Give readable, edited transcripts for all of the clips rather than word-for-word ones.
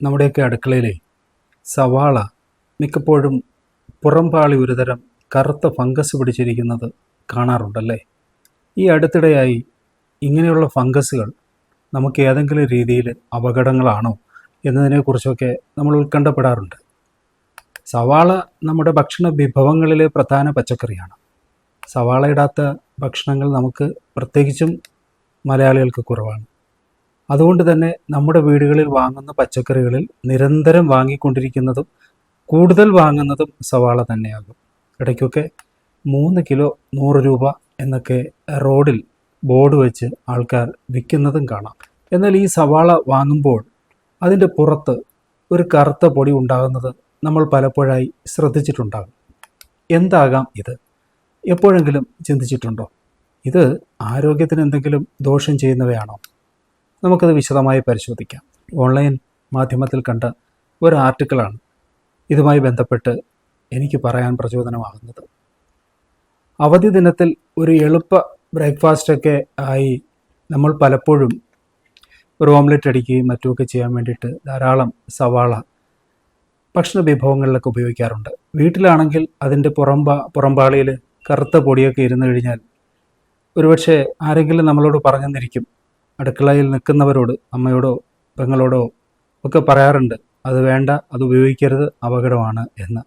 നമ്മുടെയൊക്കെ അടുക്കളയിലെ സവാള മിക്കപ്പോഴും പുറംപാളി ഒരുതരം കറുത്ത ഫംഗസ് പിടിച്ചിരിക്കുന്നത് കാണാറുണ്ടല്ലേ. ഈ അടുത്തിടെയായി ഇങ്ങനെയുള്ള ഫംഗസുകൾ നമുക്ക് ഏതെങ്കിലും രീതിയിൽ അപകടങ്ങളാണോ എന്നതിനെക്കുറിച്ചൊക്കെ നമ്മൾ ഉത്കണ്ഠപ്പെടാറുണ്ട്. സവാള നമ്മുടെ ഭക്ഷണ വിഭവങ്ങളിലെ പ്രധാന പച്ചക്കറിയാണ്. സവാള ഇടാത്ത ഭക്ഷണങ്ങൾ നമുക്ക് പ്രത്യേകിച്ചും മലയാളികൾക്ക് കുറവാണ്. അതുകൊണ്ട് തന്നെ നമ്മുടെ വീടുകളിൽ വാങ്ങുന്ന പച്ചക്കറികളിൽ നിരന്തരം വാങ്ങിക്കൊണ്ടിരിക്കുന്നതും കൂടുതൽ വാങ്ങുന്നതും സവാള തന്നെയാകും. ഇടയ്ക്കൊക്കെ 3 കിലോ 100 രൂപ എന്നൊക്കെ റോഡിൽ ബോർഡ് വെച്ച് ആൾക്കാർ വിൽക്കുന്നതും കാണാം. എന്നാൽ ഈ സവാള വാങ്ങുമ്പോൾ അതിൻ്റെ പുറത്ത് ഒരു കറുത്ത പൊടി ഉണ്ടാകുന്നത് നമ്മൾ പലപ്പോഴായി ശ്രദ്ധിച്ചിട്ടുണ്ടാകും. എന്താകാം ഇത്? എപ്പോഴെങ്കിലും ചിന്തിച്ചിട്ടുണ്ടോ? ഇത് ആരോഗ്യത്തിന് എന്തെങ്കിലും ദോഷം ചെയ്യുന്നവയാണോ? നമുക്കത് വിശദമായി പരിശോധിക്കാം. ഓൺലൈൻ മാധ്യമത്തിൽ കണ്ട ഒരു ആർട്ടിക്കിളാണ് ഇതുമായി ബന്ധപ്പെട്ട് എനിക്ക് പറയാൻ പ്രചോദനമാകുന്നത്. അവധി ദിനത്തിൽ ഒരു എളുപ്പ ബ്രേക്ക്ഫാസ്റ്റൊക്കെ ആയി നമ്മൾ പലപ്പോഴും ഒരു ഓംലെറ്റ് അടിക്കുകയും മറ്റുമൊക്കെ ചെയ്യാൻ വേണ്ടിയിട്ട് ധാരാളം സവാള ഭക്ഷണ വിഭവങ്ങളിലൊക്കെ ഉപയോഗിക്കാറുണ്ട്. വീട്ടിലാണെങ്കിൽ അതിൻ്റെ പുറംപാളിയിൽ കറുത്ത പൊടിയൊക്കെ ഇരുന്ന് കഴിഞ്ഞാൽ ഒരുപക്ഷെ ആരെങ്കിലും നമ്മളോട് പറഞ്ഞെന്നിരിക്കും. അടുക്കളയിൽ നിൽക്കുന്നവരോട്, അമ്മയോടോ പെങ്ങളോടോ ഒക്കെ പറയാറുണ്ട്, അത് വേണ്ട, അത് ഉപയോഗിക്കരുത്, അപകടമാണ് എന്ന്.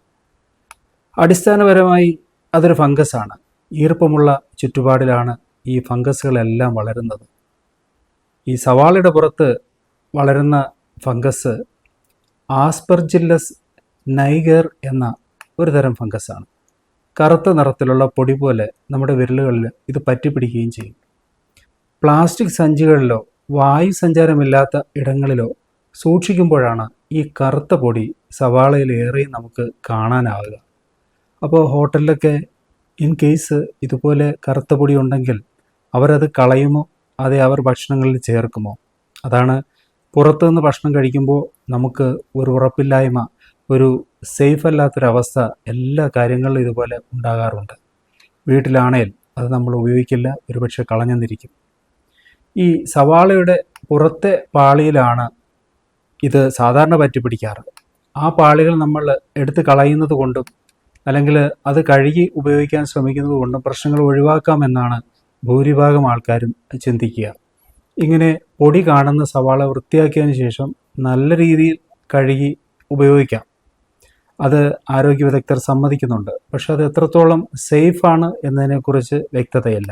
അടിസ്ഥാനപരമായി അതൊരു ഫംഗസാണ്. ഈർപ്പമുള്ള ചുറ്റുപാടിലാണ് ഈ ഫംഗസുകളെല്ലാം വളരുന്നത്. ഈ സവാളയുടെ പുറത്ത് വളരുന്ന ഫംഗസ് ആസ്പെർജില്ലസ് നൈഗർ എന്ന ഒരു തരം ഫംഗസാണ്. കറുത്ത നിറത്തിലുള്ള പൊടി പോലെ നമ്മുടെ വിരലുകളിൽ ഇത് പറ്റിപ്പിടിക്കുകയും ചെയ്യും. പ്ലാസ്റ്റിക് സഞ്ചികളിലോ വായു സഞ്ചാരമില്ലാത്ത ഇടങ്ങളിലോ സൂക്ഷിക്കുമ്പോഴാണ് ഈ കറുത്ത പൊടി സവാളയിലേറെ നമുക്ക് കാണാനാവുക. അപ്പോൾ ഹോട്ടലിലൊക്കെ ഇൻ കേസ് ഇതുപോലെ കറുത്ത പൊടി ഉണ്ടെങ്കിൽ അവരത് കളയുമോ, അതേ അവർ ഭക്ഷണങ്ങളിൽ ചേർക്കുമോ? അതാണ് പുറത്തുനിന്ന് ഭക്ഷണം കഴിക്കുമ്പോൾ നമുക്ക് ഒരു ഉറപ്പില്ലായ്മ, ഒരു സേഫ് അല്ലാത്തൊരവസ്ഥ എല്ലാ കാര്യങ്ങളിലും ഇതുപോലെ ഉണ്ടാകാറുണ്ട്. വീട്ടിലാണേൽ അത് നമ്മൾ ഉപയോഗിക്കില്ല, ഒരുപക്ഷെ കളഞ്ഞെന്നിരിക്കും. ഈ സവാളയുടെ പുറത്തെ പാളിയിലാണ് ഇത് സാധാരണ പറ്റിപ്പിടിക്കാറ്. ആ പാളികൾ നമ്മൾ എടുത്ത് കളയുന്നത് കൊണ്ടും അല്ലെങ്കിൽ അത് കഴുകി ഉപയോഗിക്കാൻ ശ്രമിക്കുന്നത് കൊണ്ടും പ്രശ്നങ്ങൾ ഒഴിവാക്കാമെന്നാണ് ഭൂരിഭാഗം ആൾക്കാരും ചിന്തിക്കുക. ഇങ്ങനെ പൊടി കാണുന്ന സവാള വൃത്തിയാക്കിയതിന് ശേഷം നല്ല രീതിയിൽ കഴുകി ഉപയോഗിക്കാം. അത് ആരോഗ്യ വിദഗ്ധർ സമ്മതിക്കുന്നുണ്ട്. പക്ഷെ അത് എത്രത്തോളം സേഫാണ് എന്നതിനെക്കുറിച്ച് വ്യക്തതയില്ല.